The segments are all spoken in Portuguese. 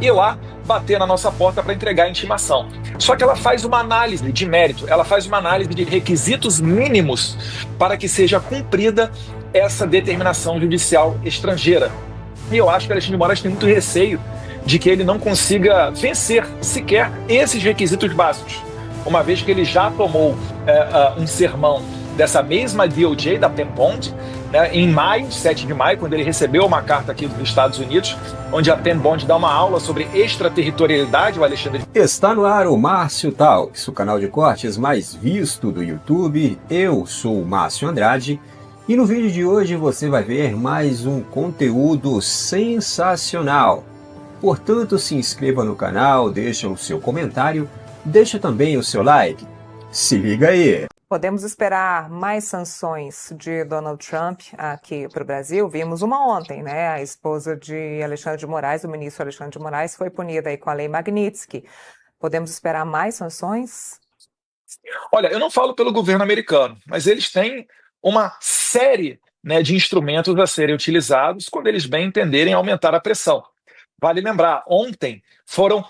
ir lá bater na nossa porta para entregar a intimação. Só que ela faz uma análise de mérito, ela faz uma análise de requisitos mínimos para que seja cumprida essa determinação judicial estrangeira. E eu acho que Alexandre de Moraes tem muito receio de que ele não consiga vencer sequer esses requisitos básicos, uma vez que ele já tomou um sermão dessa mesma DOJ, da Penn Bond, né, em maio, 7 de maio, quando ele recebeu uma carta aqui dos Estados Unidos, onde a Penn Bond dá uma aula sobre extraterritorialidade, o Alexandre. Está no ar o Márcio Talks, o canal de cortes mais visto do YouTube. Eu sou o Márcio Andrade e no vídeo de hoje você vai ver mais um conteúdo sensacional. Portanto, se inscreva no canal, deixa o seu comentário, deixa também o seu like. Se liga aí! Podemos esperar mais sanções de Donald Trump aqui para o Brasil? Vimos uma ontem, né? A esposa de Alexandre de Moraes, o ministro Alexandre de Moraes, foi punida aí com a lei Magnitsky. Podemos esperar mais sanções? Olha, eu não falo pelo governo americano, mas eles têm uma série, né, de instrumentos a serem utilizados quando eles bem entenderem aumentar a pressão. Vale lembrar, ontem foram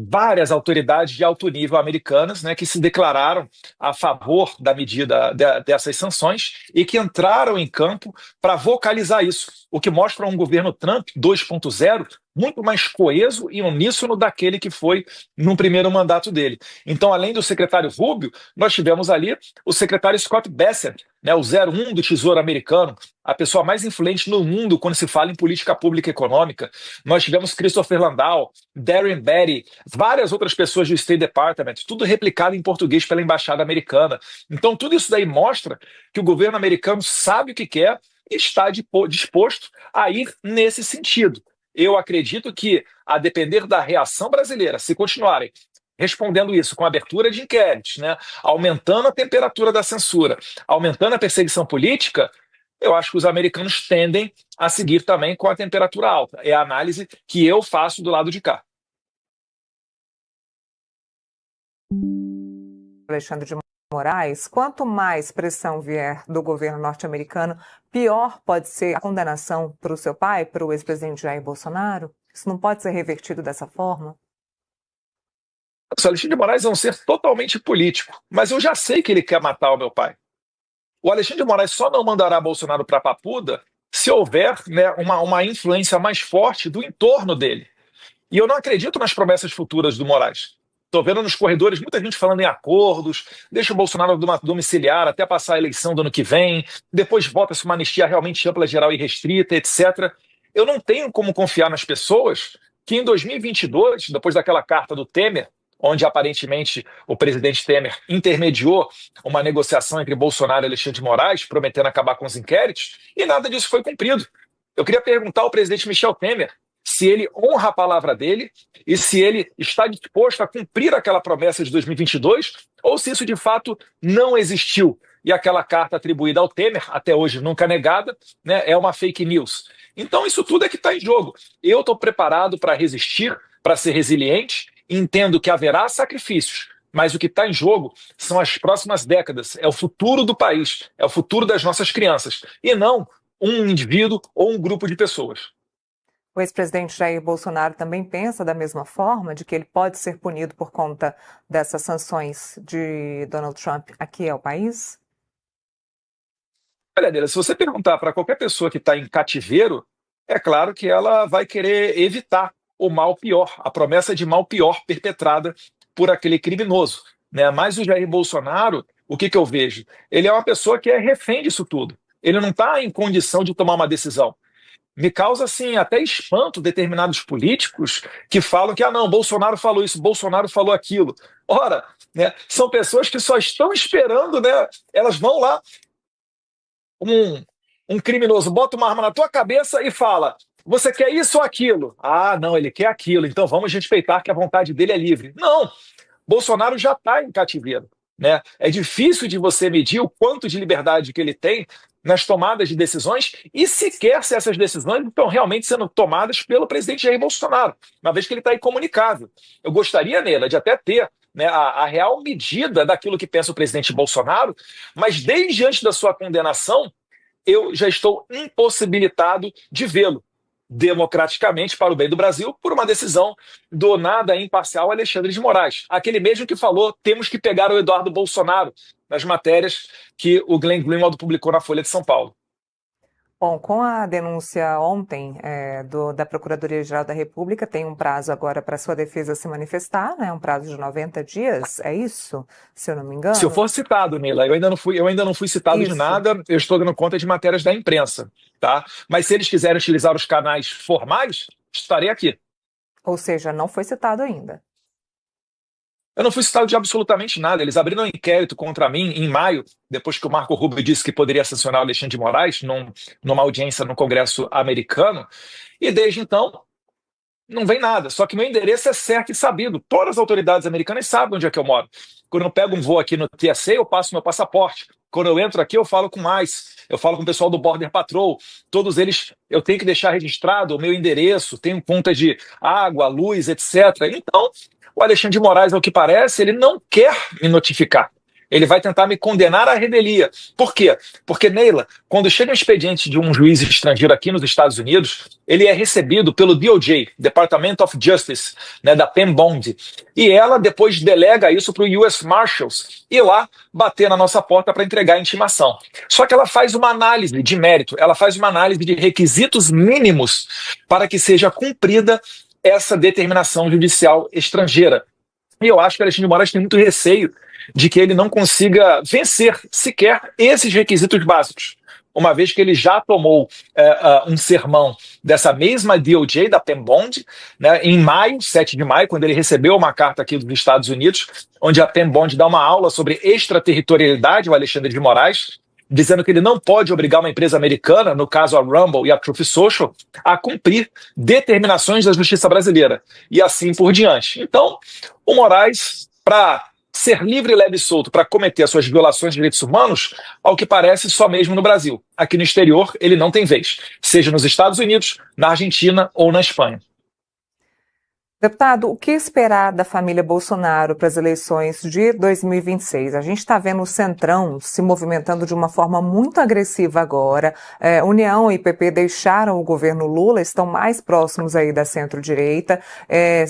várias autoridades de alto nível americanas, né, que se declararam a favor da medida dessas sanções e que entraram em campo para vocalizar isso, o que mostra um governo Trump 2.0 muito mais coeso e uníssono daquele que foi no primeiro mandato dele. Então, além do secretário Rubio, nós tivemos ali o secretário Scott Bessent, né, o 01 do Tesouro Americano, a pessoa mais influente no mundo quando se fala em política pública e econômica. Nós tivemos Christopher Landau, Darren Beattie, várias outras pessoas do State Department, tudo replicado em português pela Embaixada Americana. Então, tudo isso daí mostra que o governo americano sabe o que quer e está disposto a ir nesse sentido. Eu acredito que, a depender da reação brasileira, se continuarem respondendo isso com abertura de inquéritos, né, aumentando a temperatura da censura, aumentando a perseguição política, eu acho que os americanos tendem a seguir também com a temperatura alta. É a análise que eu faço do lado de cá. Alexandre de Moraes, quanto mais pressão vier do governo norte-americano, pior pode ser a condenação para o seu pai, para o ex-presidente Jair Bolsonaro? Isso não pode ser revertido dessa forma? O Alexandre de Moraes é um ser totalmente político, mas eu já sei que ele quer matar o meu pai. O Alexandre de Moraes só não mandará Bolsonaro para a Papuda se houver, né, uma influência mais forte do entorno dele. E eu não acredito nas promessas futuras do Moraes. Estou vendo nos corredores muita gente falando em acordos, deixa o Bolsonaro domiciliar até passar a eleição do ano que vem, depois vota-se uma anistia realmente ampla, geral e restrita, etc. Eu não tenho como confiar nas pessoas que em 2022, depois daquela carta do Temer, onde aparentemente o presidente Temer intermediou uma negociação entre Bolsonaro e Alexandre de Moraes, prometendo acabar com os inquéritos, e nada disso foi cumprido. Eu queria perguntar ao presidente Michel Temer se ele honra a palavra dele e se ele está disposto a cumprir aquela promessa de 2022 ou se isso de fato não existiu. E aquela carta atribuída ao Temer, até hoje nunca negada, né, é uma fake news. Então isso tudo é que está em jogo. Eu estou preparado para resistir, para ser resiliente, entendo que haverá sacrifícios, mas o que está em jogo são as próximas décadas, é o futuro do país, é o futuro das nossas crianças, e não um indivíduo ou um grupo de pessoas. O ex-presidente Jair Bolsonaro também pensa da mesma forma, de que ele pode ser punido por conta dessas sanções de Donald Trump aqui ao país? Olha, Adela, se você perguntar para qualquer pessoa que está em cativeiro, é claro que ela vai querer evitar o mal pior, a promessa de mal pior perpetrada por aquele criminoso, né? Mas o Jair Bolsonaro, o que eu vejo? Ele é uma pessoa que é refém disso tudo. Ele não está em condição de tomar uma decisão. Me causa, assim, até espanto determinados políticos que falam que, não, Bolsonaro falou isso, Bolsonaro falou aquilo. Ora, né, são pessoas que só estão esperando, né, elas vão lá, um criminoso bota uma arma na tua cabeça e fala, você quer isso ou aquilo? Ah, não, ele quer aquilo, então vamos respeitar que a vontade dele é livre. Não, Bolsonaro já está em cativeiro, né? É difícil de você medir o quanto de liberdade que ele tem nas tomadas de decisões e sequer se essas decisões estão realmente sendo tomadas pelo presidente Jair Bolsonaro, uma vez que ele está incomunicável. Eu gostaria, Neila, de até ter, né, a real medida daquilo que pensa o presidente Bolsonaro, mas desde antes da sua condenação, eu já estou impossibilitado de vê-lo. democraticamente para o bem do Brasil por uma decisão do nada imparcial Alexandre de Moraes, aquele mesmo que falou temos que pegar o Eduardo Bolsonaro nas matérias que o Glenn Greenwald publicou na Folha de São Paulo. Bom, com a denúncia ontem da Procuradoria-Geral da República, tem um prazo agora para sua defesa se manifestar, né? Um prazo de 90 dias, é isso? Se eu não me engano? Se eu for citado, Neila, eu ainda não fui citado de Isso. nada, eu estou dando conta de matérias da imprensa, tá? Mas se eles quiserem utilizar os canais formais, estarei aqui. Ou seja, não foi citado ainda. Eu não fui citado de absolutamente nada. Eles abriram um inquérito contra mim em maio, depois que o Marco Rubio disse que poderia sancionar o Alexandre de Moraes numa audiência no Congresso americano, e desde então não vem nada. Só que meu endereço é certo e sabido. Todas as autoridades americanas sabem onde é que eu moro. Quando eu pego um voo aqui no TSA, eu passo meu passaporte. Quando eu entro aqui, eu falo com mais. Eu falo com o pessoal do Border Patrol. Todos eles, eu tenho que deixar registrado o meu endereço, tenho conta de água, luz, etc. Então, o Alexandre de Moraes, ao que parece, ele não quer me notificar. Ele vai tentar me condenar à revelia. Por quê? Porque, Neila, quando chega um expediente de um juiz estrangeiro aqui nos Estados Unidos, ele é recebido pelo DOJ, Department of Justice, né, da Pam Bondi, e ela depois delega isso para o US Marshals ir lá bater na nossa porta para entregar a intimação. Só que ela faz uma análise de mérito, ela faz uma análise de requisitos mínimos para que seja cumprida essa determinação judicial estrangeira. E eu acho que o Alexandre de Moraes tem muito receio de que ele não consiga vencer sequer esses requisitos básicos, uma vez que ele já tomou um sermão dessa mesma DOJ, da Pam Bondi, né, em maio, 7 de maio, quando ele recebeu uma carta aqui dos Estados Unidos, onde a Pam Bondi dá uma aula sobre extraterritorialidade, o Alexandre de Moraes, dizendo que ele não pode obrigar uma empresa americana, no caso a Rumble e a Truth Social, a cumprir determinações da justiça brasileira, e assim por diante. Então, o Moraes, para ser livre, leve e solto, para cometer as suas violações de direitos humanos, ao que parece, só mesmo no Brasil. Aqui no exterior, ele não tem vez, seja nos Estados Unidos, na Argentina ou na Espanha. Deputado, o que esperar da família Bolsonaro para as eleições de 2026? A gente está vendo o Centrão se movimentando de uma forma muito agressiva agora. União e PP deixaram o governo Lula, estão mais próximos aí da centro-direita,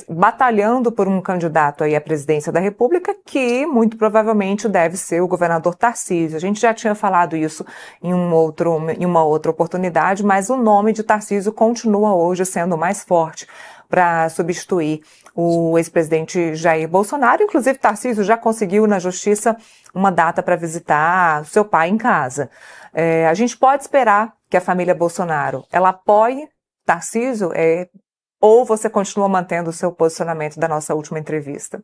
batalhando por um candidato aí à presidência da República, que muito provavelmente deve ser o governador Tarcísio. A gente já tinha falado isso em uma outra oportunidade, mas o nome de Tarcísio continua hoje sendo mais forte para substituir o ex-presidente Jair Bolsonaro. Inclusive, Tarcísio já conseguiu na Justiça uma data para visitar seu pai em casa. A gente pode esperar que a família Bolsonaro ela apoie Tarcísio ou você continua mantendo o seu posicionamento da nossa última entrevista?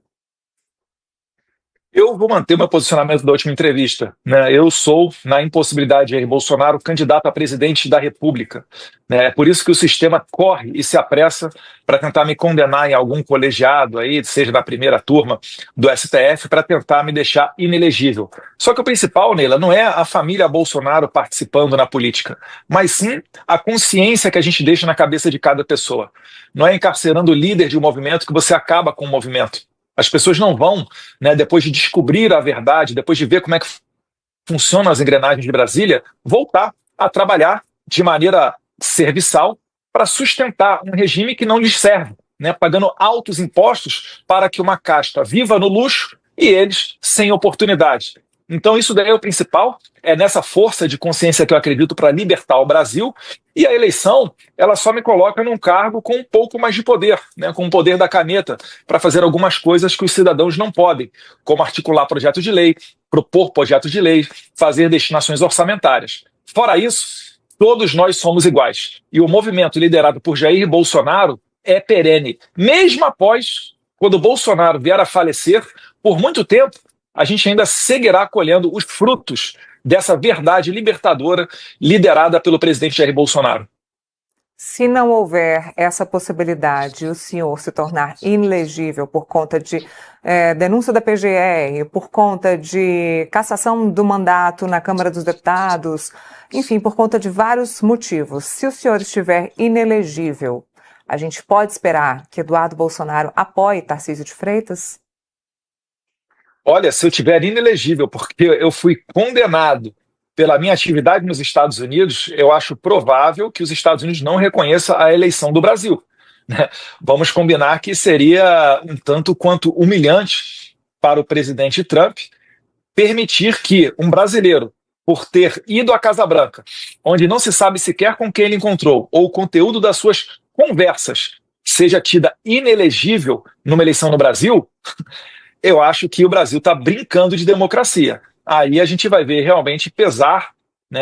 Eu vou manter meu posicionamento da última entrevista, né? Eu sou, na impossibilidade de Jair Bolsonaro, candidato a presidente da República, né? É por isso que o sistema corre e se apressa para tentar me condenar em algum colegiado aí, seja da primeira turma do STF, para tentar me deixar inelegível. Só que o principal, Neila, não é a família Bolsonaro participando na política, mas sim a consciência que a gente deixa na cabeça de cada pessoa. Não é encarcerando o líder de um movimento que você acaba com o movimento. As pessoas não vão, né, depois de descobrir a verdade, depois de ver como é que funcionam as engrenagens de Brasília, voltar a trabalhar de maneira serviçal para sustentar um regime que não lhes serve, né, pagando altos impostos para que uma casta viva no luxo e eles sem oportunidade. Então isso daí é o principal, é nessa força de consciência que eu acredito para libertar o Brasil, e a eleição, ela só me coloca num cargo com um pouco mais de poder, né, com o poder da caneta, para fazer algumas coisas que os cidadãos não podem, como articular projetos de lei, propor projetos de lei, fazer destinações orçamentárias. Fora isso, todos nós somos iguais, e o movimento liderado por Jair Bolsonaro é perene. Mesmo após, quando Bolsonaro vier a falecer, por muito tempo, a gente ainda seguirá colhendo os frutos dessa verdade libertadora liderada pelo presidente Jair Bolsonaro. Se não houver essa possibilidade, o senhor se tornar inelegível por conta de denúncia da PGR, por conta de cassação do mandato na Câmara dos Deputados, enfim, por conta de vários motivos, se o senhor estiver inelegível, a gente pode esperar que Eduardo Bolsonaro apoie Tarcísio de Freitas? Olha, se eu tiver inelegível, porque eu fui condenado pela minha atividade nos Estados Unidos, eu acho provável que os Estados Unidos não reconheçam a eleição do Brasil, né? Vamos combinar que seria um tanto quanto humilhante para o presidente Trump permitir que um brasileiro, por ter ido à Casa Branca, onde não se sabe sequer com quem ele encontrou, ou o conteúdo das suas conversas, seja tida inelegível numa eleição no Brasil, eu acho que o Brasil está brincando de democracia. Aí a gente vai ver realmente pesar, né,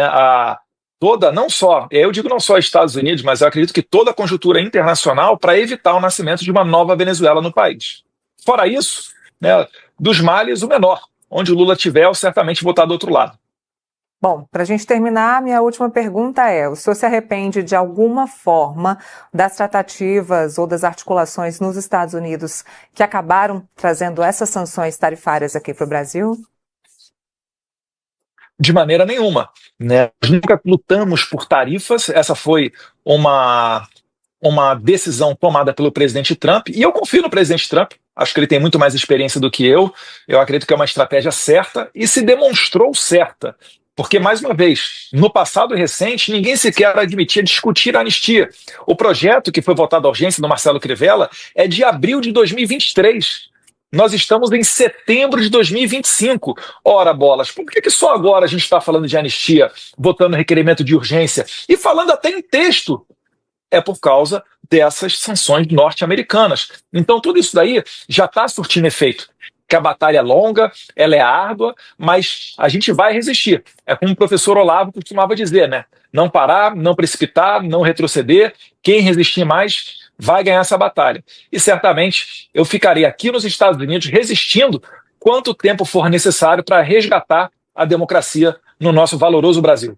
toda, não só, eu digo não só Estados Unidos, mas eu acredito que toda a conjuntura internacional para evitar o nascimento de uma nova Venezuela no país. Fora isso, né, dos males o menor. Onde o Lula tiver, eu certamente vou estar do outro lado. Bom, para a gente terminar, minha última pergunta é: o senhor se arrepende de alguma forma das tratativas ou das articulações nos Estados Unidos que acabaram trazendo essas sanções tarifárias aqui para o Brasil? De maneira nenhuma, né? Nós nunca lutamos por tarifas, essa foi uma decisão tomada pelo presidente Trump, e eu confio no presidente Trump, acho que ele tem muito mais experiência do que eu acredito que é uma estratégia certa e se demonstrou certa. Porque, mais uma vez, no passado recente, ninguém sequer admitia discutir a anistia. O projeto que foi votado à urgência do Marcelo Crivella é de abril de 2023. Nós estamos em setembro de 2025. Ora, bolas, por que só agora a gente está falando de anistia, votando requerimento de urgência e falando até em texto? É por causa dessas sanções norte-americanas. Então, tudo isso daí já está surtindo efeito. Que a batalha é longa, ela é árdua, mas a gente vai resistir. É como o professor Olavo costumava dizer, né? Não parar, não precipitar, não retroceder. Quem resistir mais vai ganhar essa batalha. E certamente eu ficarei aqui nos Estados Unidos resistindo quanto tempo for necessário para resgatar a democracia no nosso valoroso Brasil.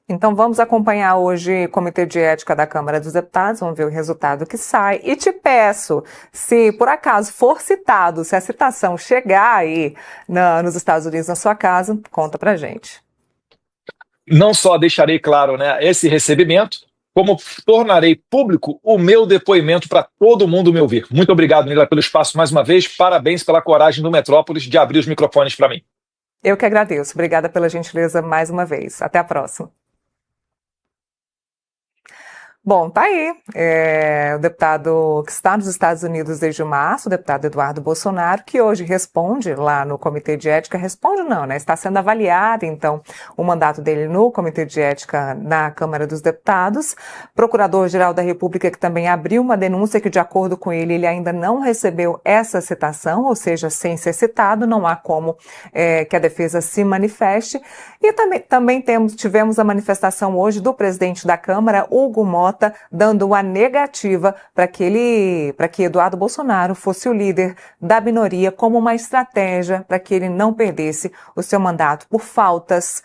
Então vamos acompanhar hoje o Comitê de Ética da Câmara dos Deputados, vamos ver o resultado que sai. E te peço, se por acaso for citado, se a citação chegar aí nos Estados Unidos na sua casa, conta pra gente. Não só deixarei claro, né, esse recebimento, como tornarei público o meu depoimento para todo mundo me ouvir. Muito obrigado, Nila, pelo espaço mais uma vez. Parabéns pela coragem do Metrópolis de abrir os microfones para mim. Eu que agradeço. Obrigada pela gentileza mais uma vez. Até a próxima. Bom, tá aí. O deputado que está nos Estados Unidos desde março, o deputado Eduardo Bolsonaro, que hoje responde lá no Comitê de Ética, responde não, né? Está sendo avaliado, então, o mandato dele no Comitê de Ética na Câmara dos Deputados. Procurador-Geral da República, que também abriu uma denúncia que, de acordo com ele, ele ainda não recebeu essa citação, ou seja, sem ser citado, não há como que a defesa se manifeste. E também tivemos a manifestação hoje do presidente da Câmara, Hugo Mota, dando uma negativa para que Eduardo Bolsonaro fosse o líder da minoria como uma estratégia para que ele não perdesse o seu mandato por faltas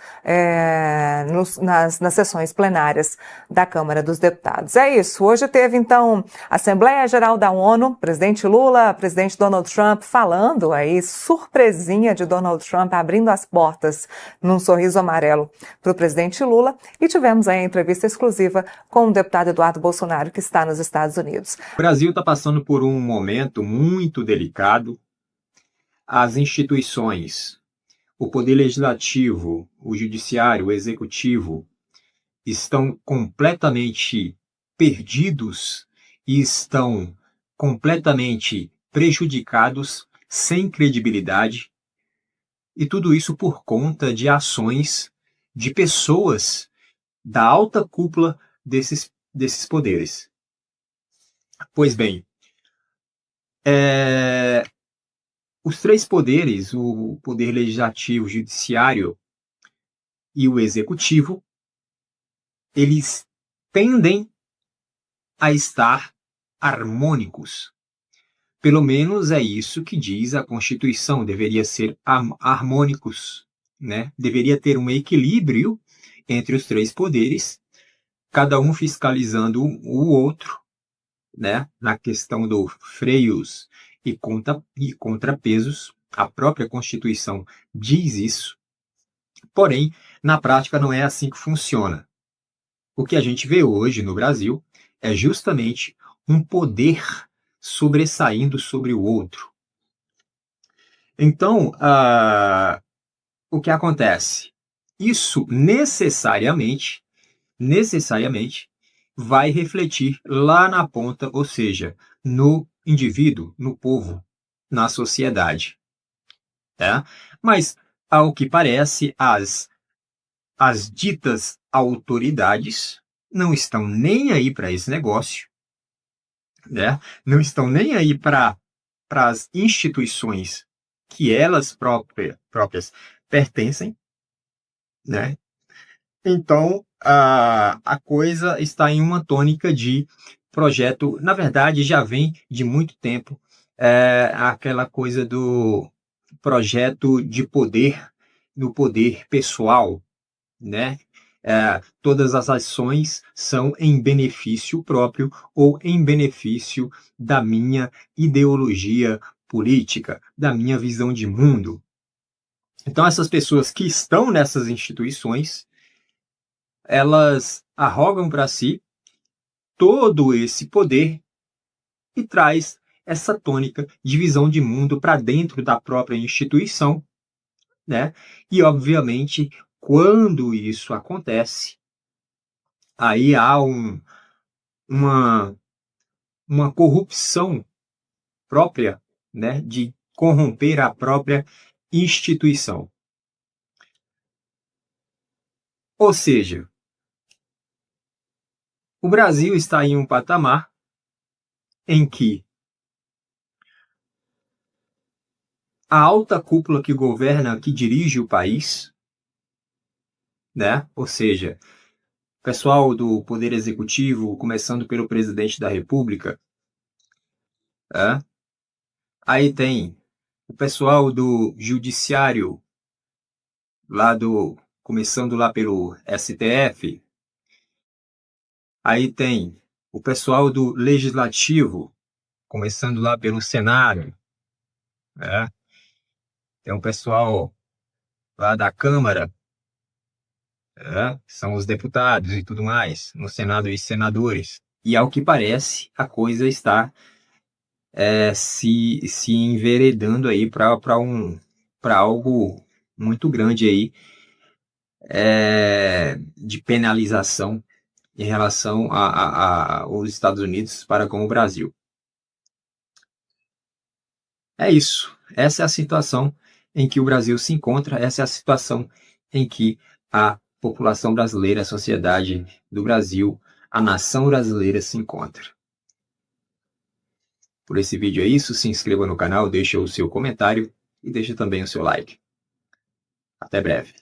nas sessões plenárias da Câmara dos Deputados. É isso. Hoje teve, então, Assembleia Geral da ONU, presidente Lula, presidente Donald Trump falando aí, surpresinha de Donald Trump abrindo as portas num sorriso amarelo para o presidente Lula, e tivemos a entrevista exclusiva com o deputado Eduardo Bolsonaro, que está nos Estados Unidos. O Brasil está passando por um momento muito delicado. As instituições, o Poder Legislativo, o Judiciário, o Executivo, estão completamente perdidos e estão completamente prejudicados, sem credibilidade. E tudo isso por conta de ações de pessoas da alta cúpula desses poderes. Pois bem, os três poderes, o poder legislativo, o judiciário e o executivo, eles tendem a estar harmônicos. Pelo menos é isso que diz a Constituição, deveria ser harmônicos, né? Deveria ter um equilíbrio entre os três poderes, cada um fiscalizando o outro, né? Na questão dos freios e contrapesos. A própria Constituição diz isso. Porém, na prática não é assim que funciona. O que a gente vê hoje no Brasil é justamente um poder sobressaindo sobre o outro. Então, o que acontece? isso necessariamente vai refletir lá na ponta, ou seja, no indivíduo, no povo, na sociedade. Tá? Mas, ao que parece, as ditas autoridades não estão nem aí para esse negócio, né? Não estão nem aí para as instituições que elas próprias pertencem, né? Então, a coisa está em uma tônica de projeto, na verdade, já vem de muito tempo, aquela coisa do projeto de poder, do poder pessoal, né? Todas as ações são em benefício próprio ou em benefício da minha ideologia política, da minha visão de mundo. Então, essas pessoas que estão nessas instituições, elas arrogam para si todo esse poder e traz essa tônica de visão de mundo para dentro da própria instituição, né? E, obviamente, quando isso acontece, aí há uma, uma corrupção própria, né? De corromper a própria instituição. Ou seja, o Brasil está em um patamar em que a alta cúpula que governa, que dirige o país, né? Ou seja, o pessoal do Poder Executivo, começando pelo Presidente da República, né? Aí tem o pessoal do Judiciário, começando lá pelo STF. Aí tem o pessoal do Legislativo, começando lá pelo Senado, né? Tem o pessoal lá da Câmara, que são os deputados e tudo mais, no Senado e senadores. E ao que parece, a coisa está se enveredando aí para algo muito grande aí, de penalização em relação aos Estados Unidos para com o Brasil. É isso. Essa é a situação em que o Brasil se encontra, essa é a situação em que a população brasileira, a sociedade do Brasil, a nação brasileira se encontra. Por esse vídeo é isso, se inscreva no canal, deixe o seu comentário e deixe também o seu like. Até breve.